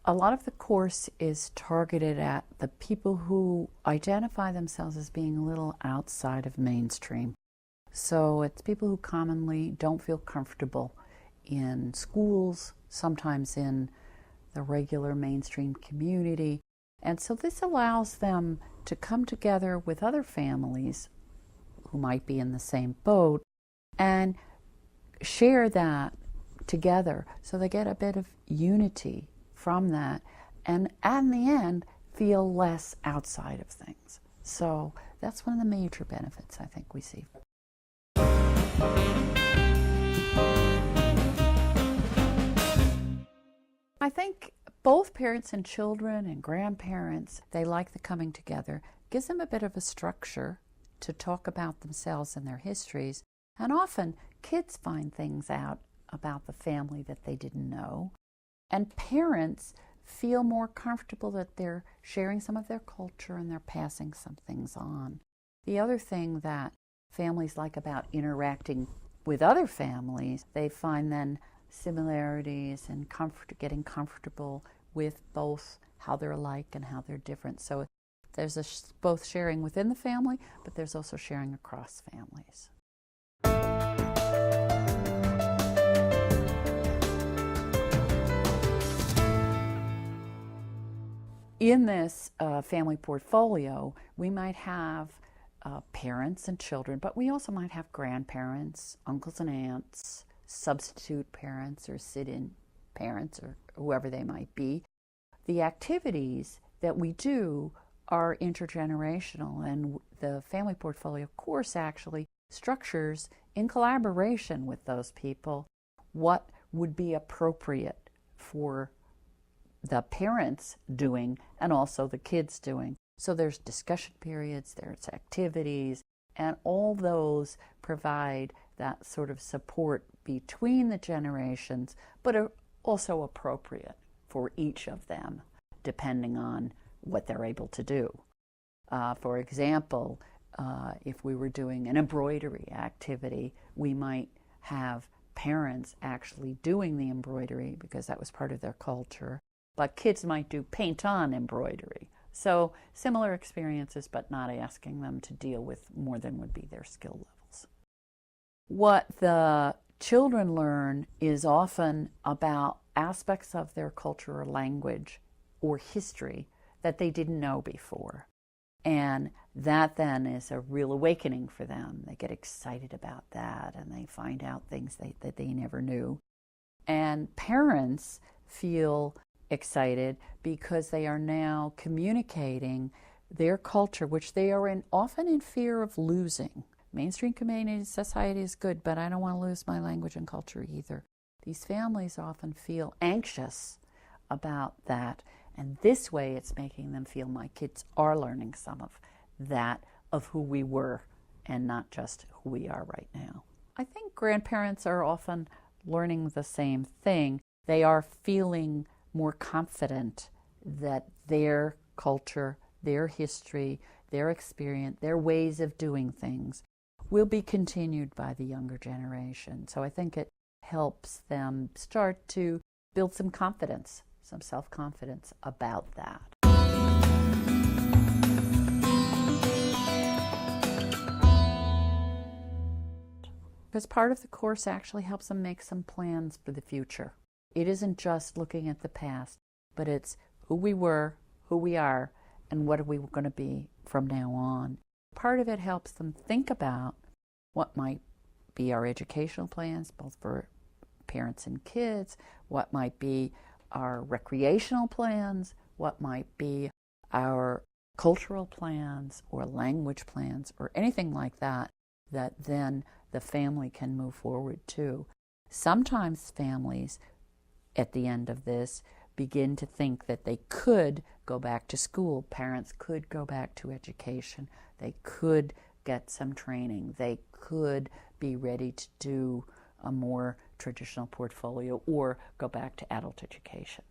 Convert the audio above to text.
A lot of the course is targeted at the people who identify themselves as being a little outside of mainstream. So it's people who commonly don't feel comfortable in schools, sometimes in the regular mainstream community. And so this allows them to come together with other families who might be in the same boat and share that together. So they get a bit of unity from that, and in the end feel less outside of things. So that's one of the major benefits I think we see. I think both parents and children and grandparents, they like the coming together. It gives them a bit of a structure to talk about themselves and their histories, and often kids find things out about the family that they didn't know. And parents feel more comfortable that they're sharing some of their culture and they're passing some things on. The other thing that families like about interacting with other families, they find then similarities and getting comfortable with both how they're alike and how they're different. So there's both sharing within the family, but there's also sharing across families. In this family portfolio, we might have parents and children, but we also might have grandparents, uncles and aunts, substitute parents or sit-in parents or whoever they might be. The activities that we do are intergenerational, and the family portfolio course actually structures in collaboration with those people what would be appropriate for the parents doing and also the kids doing. So there's discussion periods, there's activities, and all those provide that sort of support between the generations, but are also appropriate for each of them, depending on what they're able to do. For example, if we were doing an embroidery activity, we might have parents actually doing the embroidery because that was part of their culture, but kids might do paint-on embroidery. So similar experiences, but not asking them to deal with more than would be their skill levels. What the children learn is often about aspects of their culture or language or history that they didn't know before. And that then is a real awakening for them. They get excited about that and they find out things that they never knew. And parents feel excited because they are now communicating their culture, which they are often in fear of losing. Mainstream community society is good, but I don't want to lose my language and culture either. These families often feel anxious about that, and this way it's making them feel my kids are learning some of that, of who we were and not just who we are right now. I think grandparents are often learning the same thing. They are feeling more confident that their culture, their history, their experience, their ways of doing things will be continued by the younger generation. So I think it helps them start to build some confidence, some self-confidence about that. Because part of the course actually helps them make some plans for the future. It isn't just looking at the past, but it's who we were, who we are, and what are we going to be from now on. Part of it helps them think about what might be our educational plans, both for parents and kids, what might be our recreational plans, what might be our cultural plans or language plans or anything like that, that then the family can move forward to. Sometimes families at the end of this begin to think that they could go back to school. Parents could go back to education. They could get some training. They could be ready to do a more traditional portfolio or go back to adult education.